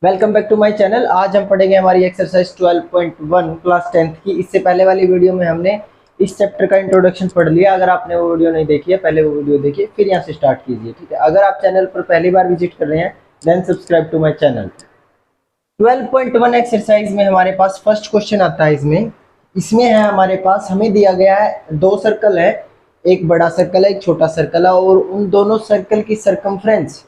Welcome back to my channel. आज हम पढ़ेंगे हमारी एक्सरसाइज 12.1 क्लास 10th की। इससे पहले वाली वीडियो में हमने इस चैप्टर का इंट्रोडक्शन पढ़ लिया। अगर आपने वो वीडियो नहीं देखी है, पहले वो वीडियो देखिए, फिर यहाँ से स्टार्ट कीजिए, ठीक है। अगर आप चैनल पर पहली बार विजिट कर रहे हैं then subscribe to my channel. 12.1 exercise में हमारे पास फर्स्ट क्वेश्चन आता है। इसमें है हमारे पास, हमें दिया गया है दो सर्कल है, एक बड़ा सर्कल है, एक छोटा सर्कल है, और उन दोनों सर्कल की सरकमफ्रेंस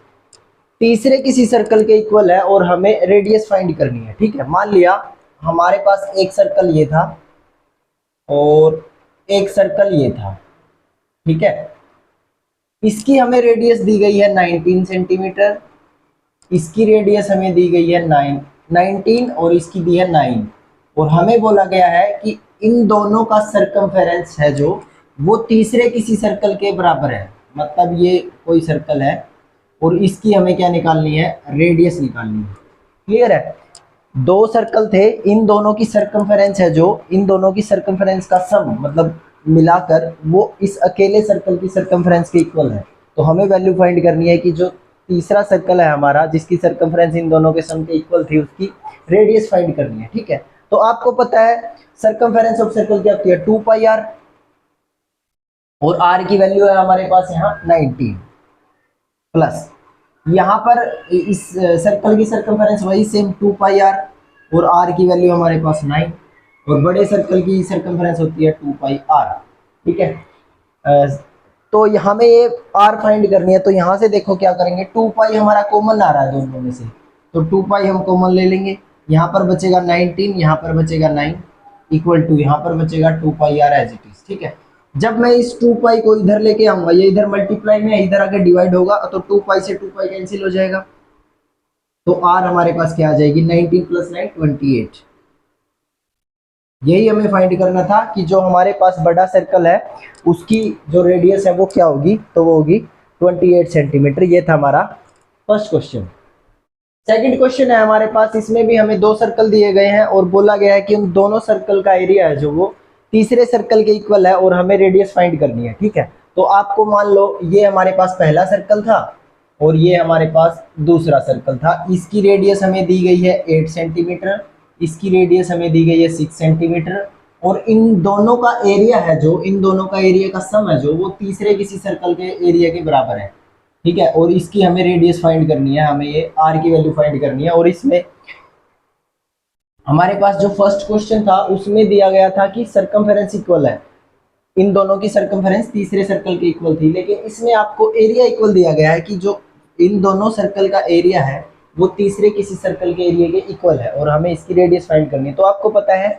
तीसरे किसी सर्कल के इक्वल है और हमें रेडियस फाइंड करनी है, ठीक है। मान लिया हमारे पास एक सर्कल ये था और एक सर्कल ये था, ठीक है। इसकी हमें रेडियस दी गई है 19 सेंटीमीटर, इसकी रेडियस हमें दी गई है 19 और इसकी दी है 9, और हमें बोला गया है कि इन दोनों का सरकमफेरेंस है जो वो तीसरे किसी सर्कल के बराबर है। मतलब ये कोई सर्कल है और इसकी हमें क्या निकालनी है, रेडियस निकालनी है। क्लियर है। दो सर्कल थे, इन दोनों की सरकमफेरेंस है जो इन दोनों की सरकमफेरेंस का सम मतलब मिलाकर वो इस अकेले सर्कल की सरकमफेरेंस के इक्वल है। तो हमें वैल्यू फाइंड करनी है कि जो तीसरा सर्कल है हमारा जिसकी सरकमफेरेंस इन दोनों के सम के इक्वल थी उसकी रेडियस फाइंड करनी है, ठीक है। तो आपको पता है सरकमफेरेंस ऑफ सर्कल क्या होती है, 2πr, और r की वैल्यू है हमारे पास यहाँ 19 प्लस यहाँ पर इस सर्कल की सरकमफेरेंस वही सेम 2πr और r की वैल्यू हमारे पास 9, और बड़े सर्कल की सरकमफेरेंस होती है 2πr, ठीक है। तो हमें ये r फाइंड करनी है। तो यहाँ से देखो क्या करेंगे, 2π हमारा कॉमन आ रहा है दोनों में से, तो 2π हम कॉमन ले लेंगे। यहाँ पर बचेगा 19, यहाँ पर बचेगा 9, इक्वल टू यहाँ पर बचेगा 2πr एज इट इज, ठीक है। जब मैं इस 2π को इधर लेके आऊंगा, ये इधर मल्टीप्लाई में इधर आके डिवाइड होगा, तो 2π से 2π कैंसिल हो जाएगा, तो r हमारे पास क्या आ जाएगी, 19 प्लस 9 28। यही हमें फाइंड करना था कि जो हमारे पास बड़ा सर्कल है उसकी जो रेडियस है वो क्या होगी, तो वो होगी 28 सेंटीमीटर। ये था हमारा फर्स्ट क्वेश्चन। सेकंड क्वेश्चन है हमारे पास, इसमें भी हमें दो सर्कल दिए गए हैं और बोला गया है कि उन दोनों सर्कल का एरिया है जो वो तीसरे सर्कल के इक्वल है और हमें रेडियस फाइंड करनी है, ठीक है। तो आपको मान लो ये हमारे पास पहला सर्कल था और ये हमारे पास दूसरा सर्कल था। इसकी रेडियस हमें दी गई है 8 सेंटीमीटर, इसकी रेडियस हमें दी गई है 6 सेंटीमीटर, और इन दोनों का एरिया है जो इन दोनों का एरिया का सम है जो वो तीसरे किसी सर्कल के एरिया के बराबर है, ठीक है। और इसकी हमें रेडियस फाइंड करनी है, हमें ये r की वैल्यू फाइंड करनी है। और इसमें हमारे पास जो फर्स्ट क्वेश्चन था उसमें दिया गया था कि सरकमफेरेंस इक्वल है, इन दोनों की सरकमफेरेंस तीसरे सर्कल के इक्वल थी, लेकिन इसमें आपको एरिया इक्वल दिया गया है कि जो इन दोनों सर्कल का एरिया है वो तीसरे किसी सर्कल के एरिया के इक्वल है और हमें इसकी रेडियस फाइंड करनी है। तो आपको पता है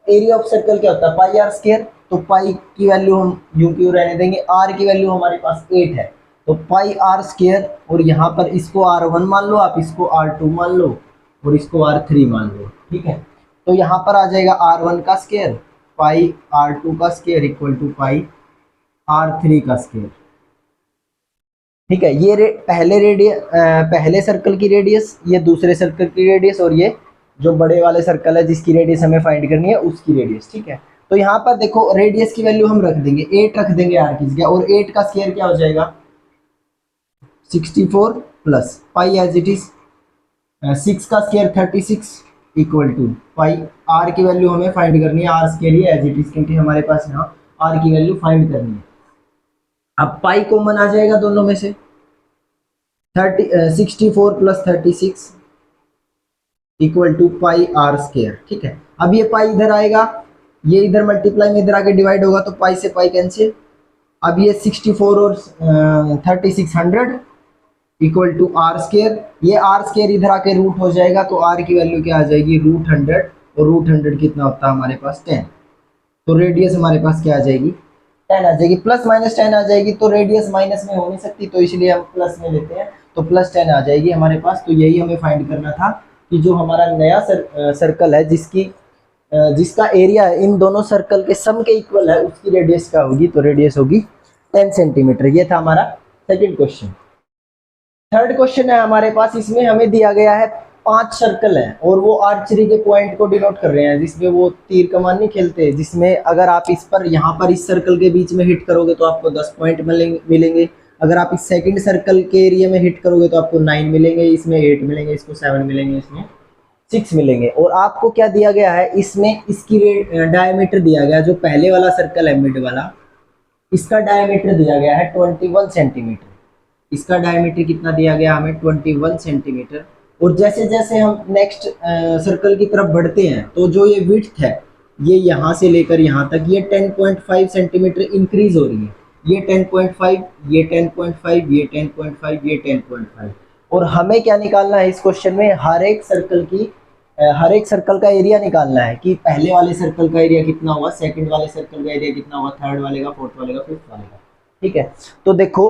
एरिया ऑफ सर्कल क्या होता है, पाई आर स्क्वायर। तो पाई की वैल्यू हम यूं क्यों रहने देंगे, r की वैल्यू हमारे पास 8 है, तो पाई आर स्क्वायर, और यहाँ पर इसको r1 मान लो, आप इसको r2 मान लो और इसको r3 मान लो, ठीक है। तो यहाँ पर आ जाएगा r1 का स्क्वायर पाई r2 का square equal to pi r3 का स्क्वायर, ठीक है। ये पहले सर्कल की रेडियस, ये दूसरे सर्कल की रेडियस, और ये जो बड़े वाले सर्कल है जिसकी रेडियस हमें फाइंड करनी है उसकी रेडियस, ठीक है। तो यहाँ पर देखो रेडियस की वैल्यू हम रख देंगे 8 रख देंगे r की जगह, और 8 का स्क्वायर क्या हो जाएगा 64 plus pi as it is 6 का square 36 equal to pi. r की वैल्यू हमें फाइंड करनी है, r स्क्वायर ही एज इट इज, क्योंकि हमारे पास यहाँ r की वैल्यू फाइंड करनी है। अब पाई कॉमन आ जाएगा दोनों में से, 64 plus 36 equal to pi r square, ठीक है। अब ये पाई इधर आएगा, ये इधर मल्टीप्लाई में इधर आके डिवाइड होगा, तो पाई से पाई कैंसिल। अब ये 64 और 36 100 इक्वल टू आर स्क्वायर, ये आर स्क्वायर इधर आके रूट हो जाएगा, तो आर की वैल्यू क्या आ जाएगी √100, और √100 कितना होता है हमारे पास 10, तो रेडियस हमारे पास क्या आ जाएगी 10 आ जाएगी। प्लस माइनस 10 आ जाएगी, तो रेडियस माइनस में हो नहीं सकती, तो इसलिए हम प्लस में लेते हैं, तो प्लस 10 आ जाएगी हमारे पास। तो यही हमें फाइंड करना था कि जो हमारा नया सर्कल है जिसका एरिया है इन दोनों सर्कल के सम के इक्वल है उसकी रेडियस क्या होगी, तो रेडियस होगी 10 सेंटीमीटर। ये था हमारा सेकंड क्वेश्चन। थर्ड क्वेश्चन है हमारे पास, इसमें हमें दिया गया है 5 सर्कल हैं और वो आर्चरी के पॉइंट को डिनोट कर रहे हैं, जिसमें वो तीर कमान नहीं खेलते, जिसमें अगर आप इस पर यहाँ पर इस सर्कल के बीच में हिट करोगे तो आपको 10 पॉइंट मिलेंगे, अगर आप इस सेकंड सर्कल के एरिया में हिट करोगे तो आपको 9 मिलेंगे, इसमें 8 मिलेंगे, इसको 7 मिलेंगे, इसमें 6 मिलेंगे। और आपको क्या दिया गया है, इसमें इसकी डायमीटर दिया गया है, जो पहले वाला सर्कल है मिड वाला, इसका डायमीटर दिया गया है 21 सेंटीमीटर। इसका डायमीटर कितना दिया गया हमें, 21 सेंटीमीटर। और जैसे जैसे हम नेक्स्ट सर्कल की तरफ बढ़ते हैं तो जो ये विड्थ है ये यहाँ से लेकर यहाँ तक ये 10.5 सेंटीमीटर इंक्रीज हो रही है। ये 10.5, ये 10.5, ये 10.5, ये 10.5। और हमें क्या निकालना है इस क्वेश्चन में, हर एक सर्कल का एरिया निकालना है कि पहले वाले सर्कल का एरिया कितना हुआ, सेकंड वाले सर्कल का एरिया कितना हुआ, थर्ड वाले का, फोर्थ वाले का, फिफ्थ वाले का। ठीक है, तो देखो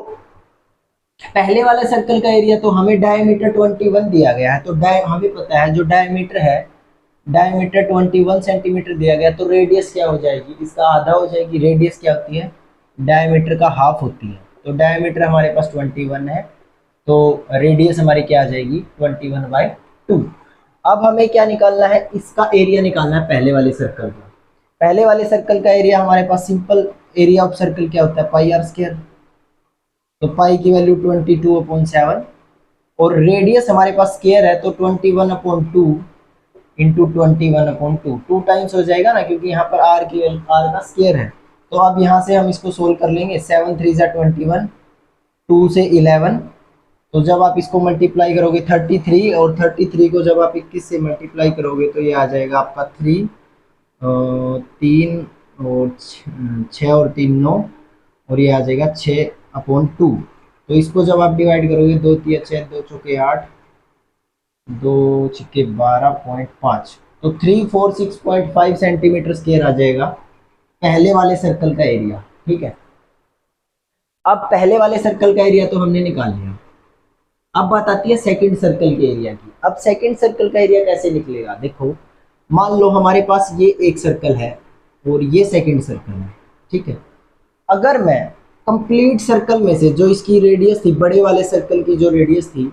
पहले वाले सर्कल का एरिया तो हमें डायमीटर 21 दिया गया है, तो हमें पता है जो डायमीटर है, डायमीटर 21 सेंटीमीटर दिया गया, तो रेडियस क्या हो जाएगी, इसका आधा हो जाएगी। रेडियस क्या होती है, डायमीटर का हाफ होती है। तो डायमीटर हमारे पास 21 है, तो रेडियस हमारी क्या आ जाएगी, 21/2। अब हमें क्या निकालना है, इसका एरिया निकालना है पहले वाले सर्कल का। पहले वाले सर्कल का एरिया हमारे पास, सिंपल एरिया ऑफ सर्कल क्या होता है, पाई आर स्क्वायर। तो पाई की वैल्यू 22/7 और रेडियस हमारे पास स्क्वायर है, तो 21/2 इंटू 21/2 2 टाइम्स हो जाएगा ना, क्योंकि यहाँ पर आर का स्क्वायर है। तो अब यहाँ से हम इसको सोल्व कर लेंगे, 7 3 जा 21, 2 से 11। तो जब आप इसको मल्टीप्लाई करोगे 33, और 33 को जब आप 21 से मल्टीप्लाई करोगे तो ये आ जाएगा आपका 3 और 6 और 3 9, और ये आ जाएगा 6/2। तो इसको जब आप डिवाइड करोगे, 2 3 6, 2 चौके 8, 2 छिक्के 12.5, तो 346.5 सेंटीमीटर स्क्वायर आ जाएगा पहले वाले सर्कल का एरिया। ठीक है, अब पहले वाले सर्कल का एरिया तो हमने निकाल लिया। अब बात आती है सेकंड सर्कल के एरिया की। अब सेकंड सर्कल का एरिया कैसे निकलेगा, देखो मान लो हमारे पास ये एक सर्कल है और ये सेकंड सर्कल है। ठीक है, अगर मैं कंप्लीट सर्कल में से जो इसकी रेडियस थी, बड़े वाले सर्कल की जो रेडियस थी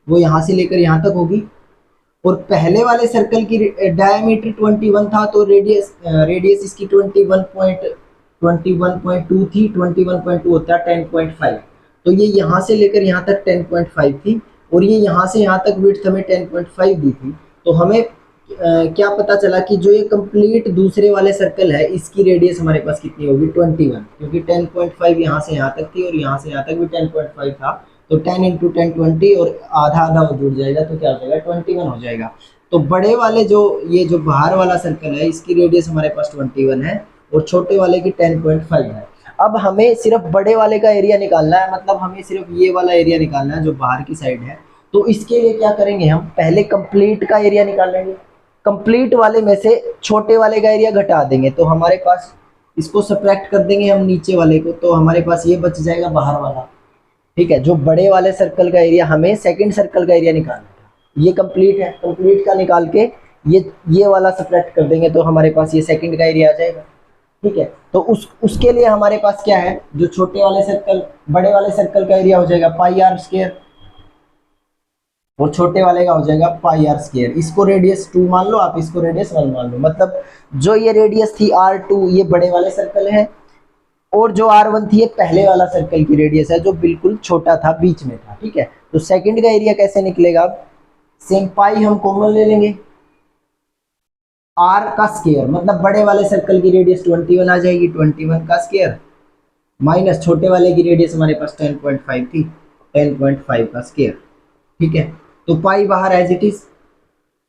वो यहाँ से लेकर यहाँ तक होगी, और पहले वाले सर्कल की डायमीटर 21 था, तो रेडियस इसकी 21.2 थी। 21.2 होता है 10.5, तो ये यहाँ से लेकर यहाँ तक 10.5 थी, और ये यहाँ से यहाँ तक विड्थ हमें 10.5 दी थी। तो हमें क्या पता चला कि जो ये कंप्लीट दूसरे वाले सर्कल है इसकी रेडियस हमारे पास कितनी होगी, 21, क्योंकि 10.5 यहाँ से यहाँ तक थी और यहाँ से यहाँ तक भी 10.5 था। तो 10 इंटू 10 20, और आधा आधा जुड़ जाएगा तो क्या हो जाएगा, 21 हो जाएगा। तो बड़े वाले ये जो बाहर वाला सर्कल है इसकी रेडियस हमारे पास 21 है, और छोटे वाले की 10.5 है। अब हमें सिर्फ बड़े वाले का एरिया निकालना है, मतलब हमें सिर्फ ये वाला एरिया निकालना है जो बाहर की साइड है। तो इसके लिए क्या करेंगे, हम पहले कंप्लीट का एरिया निकालेंगे। कंप्लीट वाले में से छोटे वाले का एरिया घटा देंगे, तो हमारे पास इसको सब्ट्रैक्ट कर देंगे हम नीचे वाले को, तो हमारे पास ये बच जाएगा बाहर वाला। ठीक है, जो बड़े वाले सर्कल का एरिया, हमें सेकंड सर्कल का एरिया निकालना था, ये कंप्लीट है। कंप्लीट का निकाल के ये वाला सब्ट्रैक्ट कर देंगे, तो हमारे पास ये सेकंड का एरिया आ जाएगा। ठीक है, तो उसके लिए हमारे पास क्या है, जो छोटे वाले सर्कल, बड़े वाले सर्कल का एरिया हो जाएगा पाई आर स्क्वायर, और छोटे वाले का हो जाएगा पाई आर स्क्वायर। इसको रेडियस 2 मान लो आप, इसको रेडियस 1 मान लो। मतलब जो ये रेडियस थी R2 ये बड़े वाले सर्कल है, और जो R1 थी ये पहले वाला सर्कल की रेडियस है जो बिल्कुल छोटा था, बीच में था। ठीक है, तो सेकंड का एरिया कैसे निकलेगा, अब सेम पाई हम कॉमन ले लेंगे, R का स्क्वायर, मतलब बड़े वाले सर्कल की रेडियस 21 आ जाएगी, 21 का स्क्वायर माइनस छोटे वाले की रेडियस हमारे पास 10.5 थी, 10.5 का स्क्वायर। ठीक है, तो पाई बाहर एज इट इज,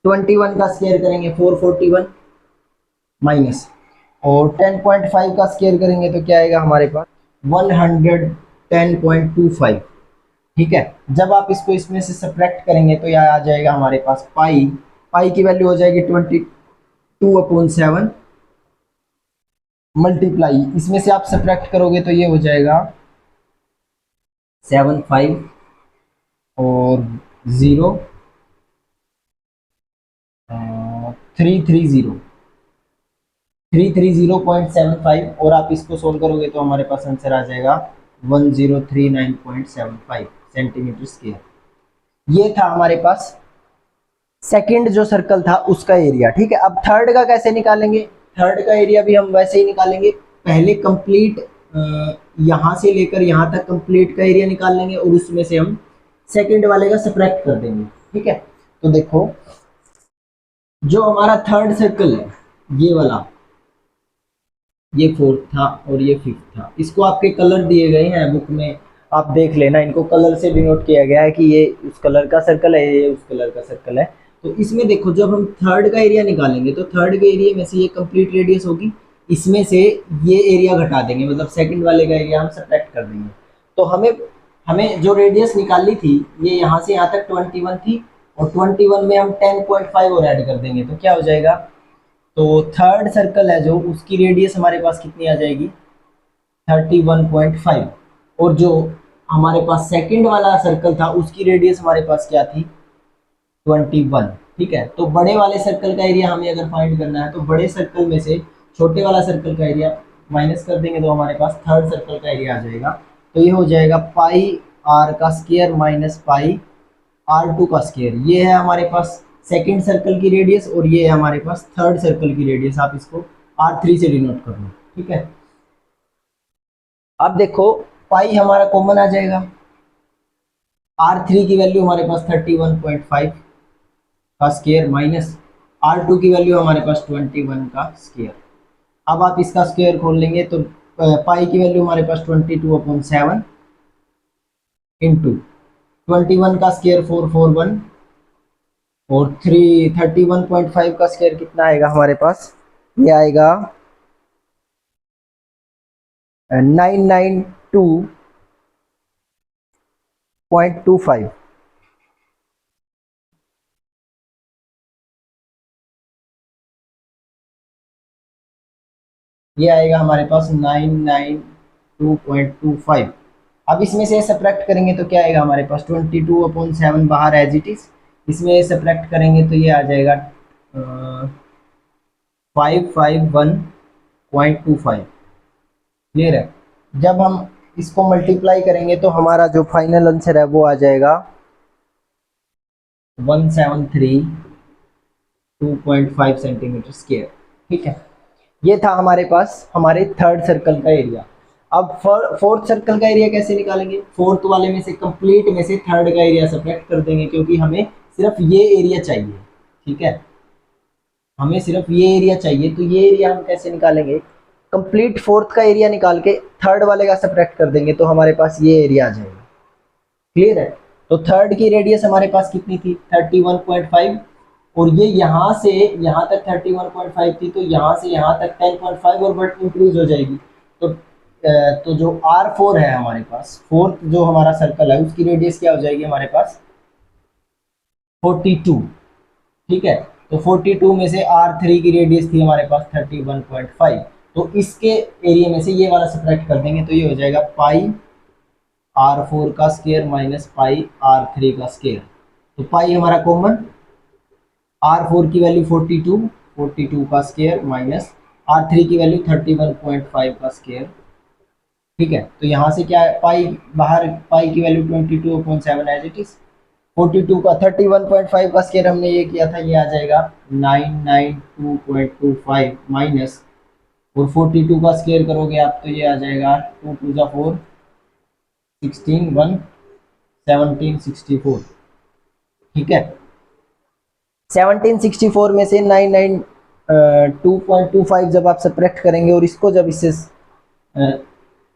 21 का स्क्वायर करेंगे 441 माइनस, और 10.5 का स्क्वायर करेंगे तो क्या आएगा हमारे पास 110.25। ठीक है, जब आप इसको इसमें से सब्ट्रैक्ट करेंगे तो यह आ जाएगा हमारे पास पाई की वैल्यू हो जाएगी 22/7 मल्टीप्लाई, इसमें से आप सब्ट्रैक्ट करोगे तो ये हो जाएगा 75 और 0 330.75, और आप इसको सोल्व करोगे तो हमारे पास आंसर आ जाएगा 1039.75 सेंटीमीटर स्क्वायर। ये था हमारे पास सेकंड जो सर्कल था उसका एरिया। ठीक है, अब थर्ड का कैसे निकालेंगे, थर्ड का एरिया भी हम वैसे ही निकालेंगे। पहले कंप्लीट यहाँ से लेकर यहाँ तक कंप्लीट का एरिया निकाल लेंगे और उसमें से हम सेकंड वाले का सब्ट्रैक्ट कर देंगे। ठीक है, तो देखो जो हमारा थर्ड सर्कल है ये वाला, ये फोर्थ था और ये फिफ्थ था, इसको आपके कलर दिए गए हैं बुक में, आप देख लेना, इनको कलर से डिनोट किया गया है कि ये उस कलर का सर्कल है, ये उस कलर का सर्कल है। तो इसमें देखो जब हम थर्ड का एरिया निकालेंगे तो थर्ड के एरिया में से ये कंप्लीट रेडियस होगी, इसमें से ये एरिया घटा देंगे, मतलब सेकंड वाले का एरिया हम सब्ट्रैक्ट कर देंगे। तो हमें हमें जो रेडियस निकालनी थी ये यहाँ से यहाँ तक 21 थी, और 21 में हम 10.5 और ऐड कर देंगे तो क्या हो जाएगा, तो थर्ड सर्कल है जो उसकी रेडियस हमारे पास कितनी आ जाएगी 31.5, और जो हमारे पास सेकंड वाला सर्कल था उसकी रेडियस हमारे पास क्या थी 21। ठीक है, तो बड़े वाले सर्कल का एरिया हमें अगर फाइंड करना है तो बड़े सर्कल में से छोटे वाला सर्कल का एरिया माइनस कर देंगे तो हमारे पास थर्ड सर्कल का एरिया आ जाएगा। तो ये हो जाएगा पाई आर का स्क्वायर माइनस पाई R2 का स्क्वायर। ये है हमारे पास सेकंड सर्कल की रेडियस और ये है हमारे पास थर्ड सर्कल की रेडियस, आप इसको R3 से डिनोट कर लो। ठीक है, अब देखो पाई हमारा कॉमन आ जाएगा, R3 की वैल्यू हमारे पास 31.5 का स्क्वायर माइनस R2 की वैल्यू हमारे पास 21 का स्क्वायर। अब आप इसका स्क्वायर खोल लेंगे तो पाई की वैल्यू हमारे पास 22/7 इंटू 21 का स्क्वायर 441 और 31.5 का स्क्वायर कितना आएगा हमारे पास, ये आएगा 992.25। ये आएगा हमारे पास 992.25। अब इसमें से सब्ट्रैक्ट करेंगे तो क्या आएगा हमारे पास 22/7 बाहर एज इट इज, इसमें सब्ट्रैक्ट करेंगे तो ये आ जाएगा 551.25। क्लियर है, जब हम इसको मल्टीप्लाई करेंगे तो हमारा जो फाइनल आंसर है वो आ जाएगा 173.2.5 सेंटीमीटर स्क्वायर। ठीक है, ये था हमारे पास हमारे थर्ड सर्कल का एरिया। अब फोर्थ सर्कल का एरिया कैसे निकालेंगे, फोर्थ वाले में से कंप्लीट में से थर्ड का एरिया सब्ट्रैक्ट कर देंगे क्योंकि हमें सिर्फ ये एरिया चाहिए। ठीक है, हमें सिर्फ ये एरिया चाहिए, तो ये एरिया हम कैसे निकालेंगे, कंप्लीट फोर्थ का एरिया निकाल के थर्ड वाले का सब्ट्रैक्ट कर देंगे तो हमारे पास ये एरिया आ जाएगा। क्लियर है, तो थर्ड की रेडियस हमारे पास कितनी थी 31.5, और ये यहाँ से यहाँ तक 31.5 थी, तो यहाँ से यहाँ तक 10.5 और बट इंक्रीज हो जाएगी। तो जो R4 है हमारे पास, फोर्थ जो हमारा सर्कल है उसकी रेडियस क्या हो जाएगी हमारे पास 42। ठीक है, तो 42 में से R3 की रेडियस थी हमारे पास 31.5, तो इसके एरिया में से ये वाला सब्ट्रैक्ट कर देंगे तो ये हो जाएगा पाई R4 का स्क्वायर माइनस पाई R3 का स्क्वायर। तो पाई हमारा कॉमन, R4 की वैल्यू 42 का स्क्वायर माइनस R3 की वैल्यू 31.5 का स्क्वायर। ठीक है, तो यहाँ से क्या है पाई बाहर, पाई की वैल्यू 22/7 एज इट इज, 42 का 31.5 का स्क्वायर हमने ये किया था, ये आ जाएगा 992.25 माइनस, और 42 का स्क्वायर करोगे आप तो ये आ जाएगा 2 2 जा 4 16 1 1764। ठीक है, 1764 में से 992.25 जब आप सब्ट्रैक्ट करेंगे और इसको जब इससे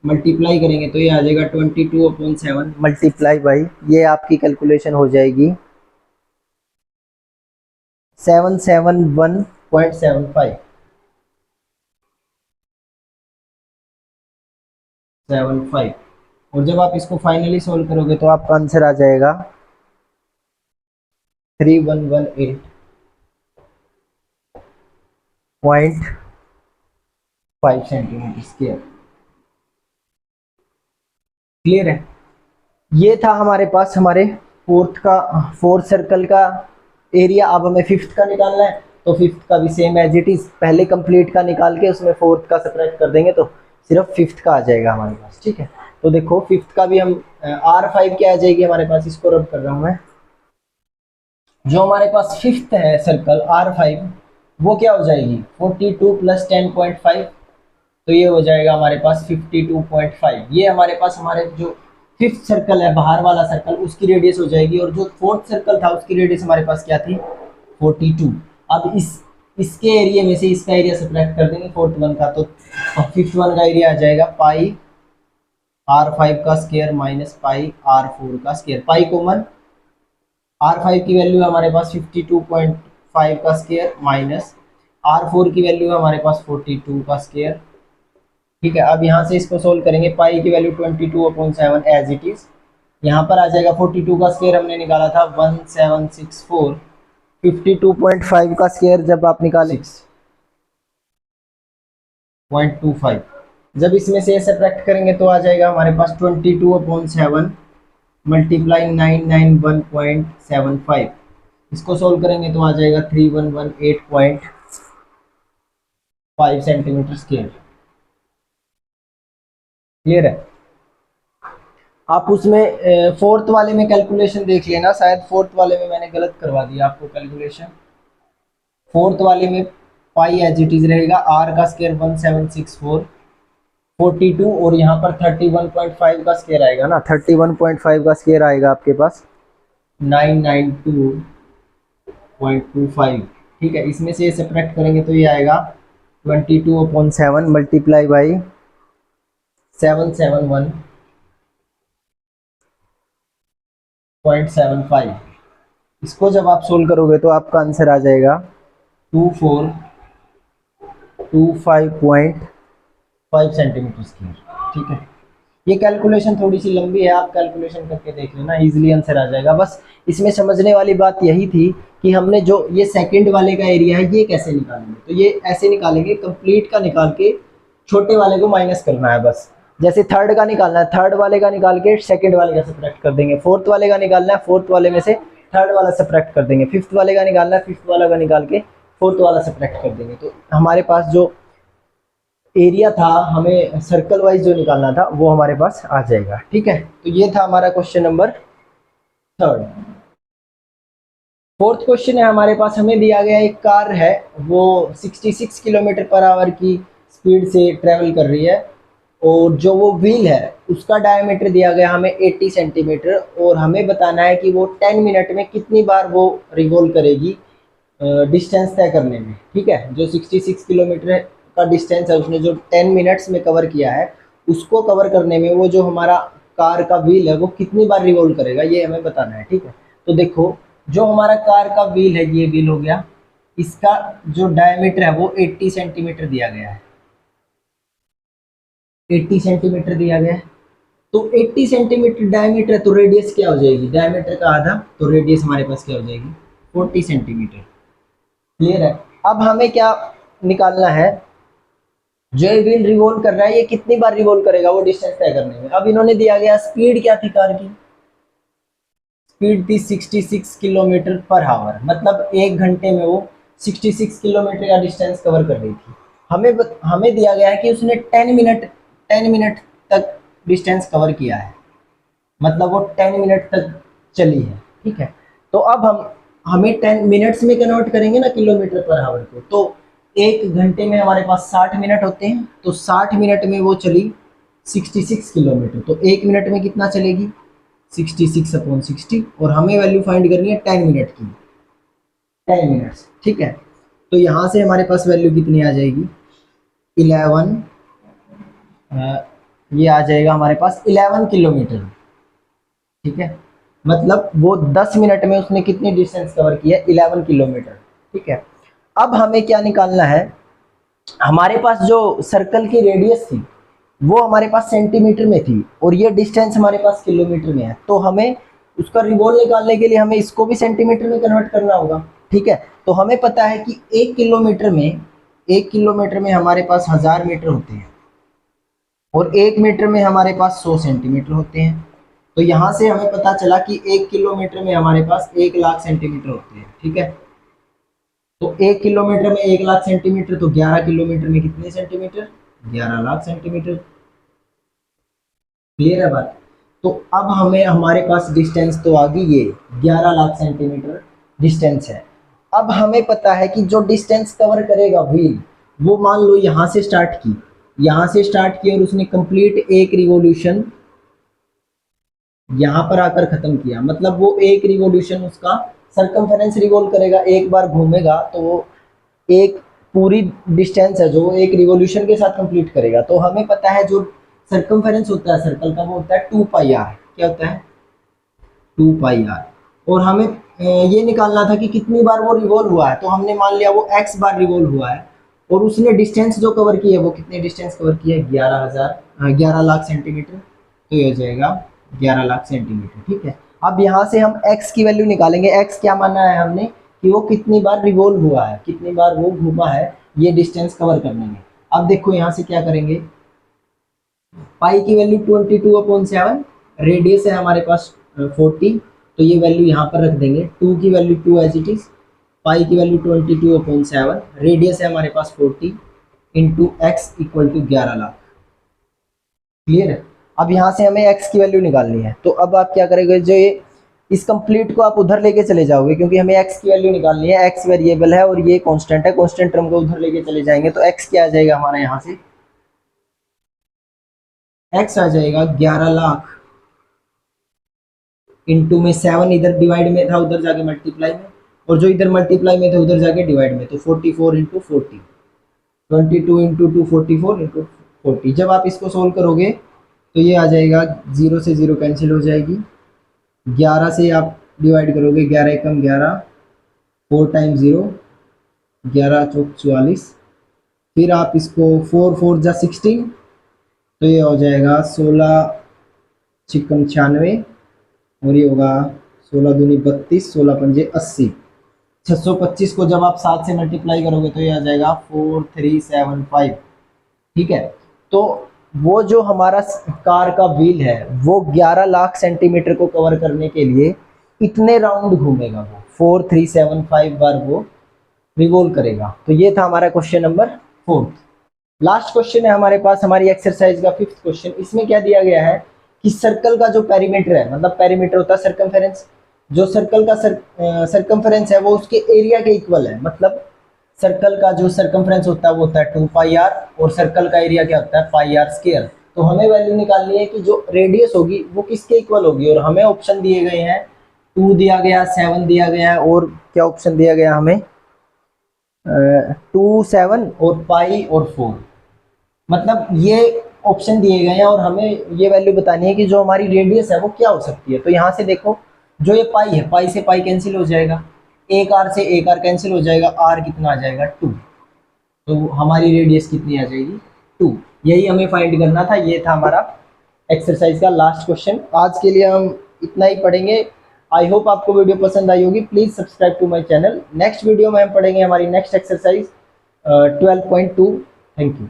मल्टीप्लाई करेंगे तो ये आ जाएगा 22/7 मल्टीप्लाई बाई, ये आपकी कैलकुलेशन हो जाएगी 771.75 75, और जब आप इसको फाइनली सोल्व करोगे तो आपका आंसर आ जाएगा 3118.5 सेंटीमीटर स्क्वायर। क्लियर है, ये था हमारे पास हमारे फोर्थ सर्कल का एरिया। अब हमें फिफ्थ का निकालना है, तो फिफ्थ का भी सेम एज इट इज, पहले कंप्लीट का निकाल के उसमें फोर्थ का सब्ट्रैक्ट कर देंगे तो सिर्फ फिफ्थ का आ जाएगा हमारे पास। ठीक है, तो देखो फिफ्थ का भी हम R5 क्या आ जाएगी हमारे पास, इसको रब कर रहा हूँ मैं। जो हमारे पास फिफ्थ है सर्कल R5 वो क्या हो जाएगी 42 + 10.5, तो ये हो जाएगा हमारे पास 52.5। ये हमारे पास हमारे जो फिफ्थ सर्कल है बाहर वाला सर्कल उसकी रेडियस हो जाएगी, और जो फोर्थ सर्कल था उसकी रेडियस हमारे पास क्या थी 42। अब इसके एरिया में से इसका एरिया सब्ट्रैक्ट कर देंगे फोर्थ वन का, तो फिफ्थ वन का एरिया आ जाएगा पाई R5 का स्क्वायर माइनस पाई R4 का स्क्वायर। पाई कॉमन, R5 की वैल्यू हमारे पास 52.5 का स्क्वायर माइनस R4 की वैल्यू है हमारे पास 42 का स्क्वायर। ठीक है, अब यहाँ से इसको सोल्व करेंगे। पाई की वैल्यू 22/7 एज इट इज, यहाँ पर आ जाएगा 42 का स्क्वायर हमने निकाला था 1764। 52.5 का स्क्वायर जब आप निकालें 6.25, जब इसमें से सब्ट्रैक्ट करेंगे तो आ जाएगा हमारे पास 22/7 मल्टीप्लाई 991.75। इसको सोल्व करेंगे तो आ जाएगा 3118.5 सेंटीमीटर स्क्वायर। क्लियर है? आप उसमें फोर्थ वाले में कैलकुलेशन देख लेना, शायद फोर्थ वाले में मैंने गलत करवा दिया आपको कैलकुलेशन। फोर्थ वाले में पाई एज इट इज रहेगा, आर का स्क्वायर 1764 42, और यहाँ पर 31.5 का स्क्वायर आएगा ना, 31.5 का स्क्वायर आएगा आपके पास 992.25। ठीक है, इसमें से सब्ट्रैक्ट करेंगे तो ये आएगा 22/7 मल्टीप्लाई बाई 771.75। इसको जब आप सोल्व करोगे तो आपका आंसर आ जाएगा 2425.5 सेंटीमीटर स्क्वायर। ठीक है, ये कैलकुलेशन थोड़ी सी लंबी है, आप कैलकुलेशन करके देख लेना, इजीली आंसर आ जाएगा। बस इसमें समझने वाली बात यही थी कि हमने जो ये सेकंड वाले का एरिया है ये कैसे निकालेंगे, तो ये ऐसे निकालेंगे, कंप्लीट का निकाल के छोटे वाले को माइनस करना है बस। जैसे थर्ड का निकालना है, थर्ड वाले का निकाल के सेकंड वाले का सब्ट्रैक्ट कर देंगे। फोर्थ वाले का निकालना है, फोर्थ वाले में से थर्ड वाला सब्ट्रैक्ट कर देंगे। फिफ्थ वाले का निकालना है, फिफ्थ वाला का निकाल के फोर्थ वाला सब्ट्रैक्ट कर देंगे। तो हमारे पास जो एरिया था हमें सर्कल वाइज जो निकालना था वो हमारे पास आ जाएगा। ठीक है, तो ये था हमारा question number third. Fourth question है हमारे पास, हमें दिया गया एक कार है, वो 66 किलोमीटर पर आवर की स्पीड से ट्रेवल कर रही है, और जो वो व्हील है उसका डायमीटर दिया गया हमें 80 सेंटीमीटर, और हमें बताना है कि वो 10 मिनट में कितनी बार वो रिवॉल्व करेगी डिस्टेंस तय करने में। ठीक है, जो 66 किलोमीटर का डिस्टेंस है उसने जो 10 मिनट्स में कवर किया है, उसको कवर करने में वो जो हमारा कार का व्हील है वो कितनी बार रिवॉल्व करेगा, ये हमें बताना है। ठीक है, तो देखो जो हमारा कार का व्हील है, ये व्हील हो गया, इसका जो डायमीटर है वो 80 सेंटीमीटर दिया गया है, 80 सेंटीमीटर दिया गया है। तो 80 सेंटीमीटर डायमीटर है, तो रेडियस क्या हो जाएगी, डायमीटर का आधा, तो रेडियस हमारे पास क्या हो जाएगी 40 सेंटीमीटर। क्लियर है? अब हमें क्या निकालना है, जो व्हील रिवॉल्व कर रहा है ये कितनी बार रिवॉल्व करेगा वो डिस्टेंस तय करने में। अब इन्होंने दिया गया स्पीड क्या थी कार की, स्पीड थी 66 किलोमीटर पर आवर, मतलब एक घंटे में वो 66 किलोमीटर का डिस्टेंस कवर कर रही थी। हमें दिया गया है कि उसने 10 मिनट तक डिस्टेंस कवर किया है, मतलब वो 10 मिनट तक चली है। ठीक है, तो अब हमें 10 मिनट्स में कन्वर्ट करेंगे ना किलोमीटर पर आवर को, तो एक घंटे में हमारे पास 60 मिनट होते हैं, तो 60 मिनट में वो चली 66 किलोमीटर, तो एक मिनट में कितना चलेगी 66/60, और हमें वैल्यू फाइंड करनी है 10 मिनट की, 10 मिनट्स। ठीक है, तो यहाँ से हमारे पास वैल्यू कितनी आ जाएगी 11, ये आ जाएगा हमारे पास 11 किलोमीटर। ठीक है, मतलब वो 10 मिनट में उसने कितनी डिस्टेंस कवर किया 11 किलोमीटर। ठीक है, अब हमें क्या निकालना है, हमारे पास जो सर्कल की रेडियस थी वो हमारे पास सेंटीमीटर में थी, और ये डिस्टेंस हमारे पास किलोमीटर में है, तो हमें उसका रिवॉल्व निकालने के लिए हमें इसको भी सेंटीमीटर में कन्वर्ट करना होगा। ठीक है, तो हमें पता है कि 1 किलोमीटर में हमारे पास 1000 मीटर होते हैं, और 1 मीटर में हमारे पास 100 सेंटीमीटर होते हैं। तो यहाँ से हमें पता चला कि 1 किलोमीटर में हमारे पास 1 लाख सेंटीमीटर होते हैं। ठीक है, तो 1 किलोमीटर में 1 लाख सेंटीमीटर, तो 11 किलोमीटर में कितने सेंटीमीटर 11 लाख सेंटीमीटर। क्लियर है बात? तो अब हमारे पास डिस्टेंस तो आ गई, ये 11 लाख सेंटीमीटर डिस्टेंस है। अब हमें पता है कि जो डिस्टेंस कवर करेगा व्हील, वो मान लो यहाँ से स्टार्ट की, यहाँ से स्टार्ट किया और उसने कंप्लीट एक रिवॉल्यूशन यहाँ पर आकर खत्म किया, मतलब वो एक रिवॉल्यूशन उसका सर्कमफेरेंस रिवॉल्व करेगा, एक बार घूमेगा तो वो एक पूरी डिस्टेंस है जो वो एक रिवॉल्यूशन के साथ कंप्लीट करेगा। तो हमें पता है जो सर्कमफेरेंस होता है सर्कल का वो होता है 2πr। क्या होता है? 2πr। और हमें ये निकालना था कि कितनी बार वो रिवॉल्व हुआ है, तो हमने मान लिया वो x बार रिवॉल्व हुआ है और उसने डिस्टेंस जो कवर की है वो कितनी डिस्टेंस कवर की है? 11 लाख सेंटीमीटर। तो ये हो जाएगा 11 लाख सेंटीमीटर। ठीक है, अब यहाँ से हम x की वैल्यू निकालेंगे। x क्या माना है हमने कि वो कितनी बार रिवॉल्व हुआ है, कितनी बार वो घूमा है, ये डिस्टेंस कवर करने में। अब देखो यहाँ से क्या करेंगे, पाई की वैल्यू 22/7, रेडियस है हमारे पास 40, तो ये वैल्यू यहाँ पर रख देंगे। 2 की वैल्यू 2 एज इट इज, पाई की वैल्यू 22/7, रेडियस है हमारे पास 40 into x equal to 11 lakh. Clear है? अब यहाँ से हमें x की वैल्यू निकालनी है, तो अब आप क्या करेंगे, जो ये इस कंप्लीट को आप उधर लेके चले जाओगे क्योंकि हमें x की वैल्यू निकालनी है। x वेरिएबल है और ये कांस्टेंट है, कांस्टेंट टर्म को उधर लेके चले जाएंगे तो x क्या आ जाएगा हमारा, यहाँ से x आ जाएगा 11 लाख इंटू में 7 इधर डिवाइड में था उधर जाके मल्टीप्लाई में, और जो इधर मल्टीप्लाई में था उधर जाके डिवाइड में, तो 44 इंटू 40, 22 इंटू 2 44 इंटू 40। जब आप इसको सोल्व करोगे तो ये आ जाएगा, 0 से 0 कैंसिल हो जाएगी, 11 से आप डिवाइड करोगे, 11 एकम 11, 4 टाइम्स 0, 11 चौक 44, फिर आप इसको 4 4 जा 16, तो ये हो जाएगा 16 छिक्कम 96, और ये होगा 16 दूनी 32, 16 पंजे 80। 625 को जब आप 7 से मल्टीप्लाई करोगे तो ये आ जाएगा 4375। ठीक है, तो वो जो हमारा कार का व्हील है वो 11 लाख सेंटीमीटर को कवर करने के लिए इतने राउंड घूमेगा, वो 4375 बार वो रिवॉल्व करेगा। तो ये था हमारा क्वेश्चन नंबर 4। लास्ट क्वेश्चन है हमारे पास, हमारी एक्सरसाइज का 5th क्वेश्चन। इसमें क्या दिया गया है कि सर्कल का जो पेरीमीटर है, मतलब पेरीमीटर होता है सर्कमफेरेंस, जो सर्कल का सर्कमफेरेंस है वो उसके एरिया के इक्वल है। मतलब सर्कल का जो सर्कमफ्रेंस होता है वो होता है 2πr और सर्कल का एरिया क्या होता है πr²। तो हमें वैल्यू निकालनी है कि जो रेडियस होगी वो किसके इक्वल होगी, और हमें ऑप्शन दिए गए हैं 2 दिया गया, 7 दिया गया है, और क्या ऑप्शन दिया गया हमें 2 7 और पाई और 4। मतलब ये ऑप्शन दिए गए हैं और हमें ये वैल्यू बतानी है कि जो हमारी रेडियस है वो क्या हो सकती है। तो यहाँ से देखो, जो ये पाई है, पाई से पाई कैंसिल हो जाएगा, एक आर से एक आर कैंसिल हो जाएगा, आर कितना आ जाएगा 2, तो हमारी रेडियस कितनी आ जाएगी 2। यही हमें फाइंड करना था। ये था हमारा एक्सरसाइज का लास्ट क्वेश्चन। आज के लिए हम इतना ही पढ़ेंगे। आई होप आपको वीडियो पसंद आई होगी। Please subscribe to my channel. Next video में हम पढ़ेंगे हमारी नेक्स्ट एक्सरसाइज 12.2। Thank you.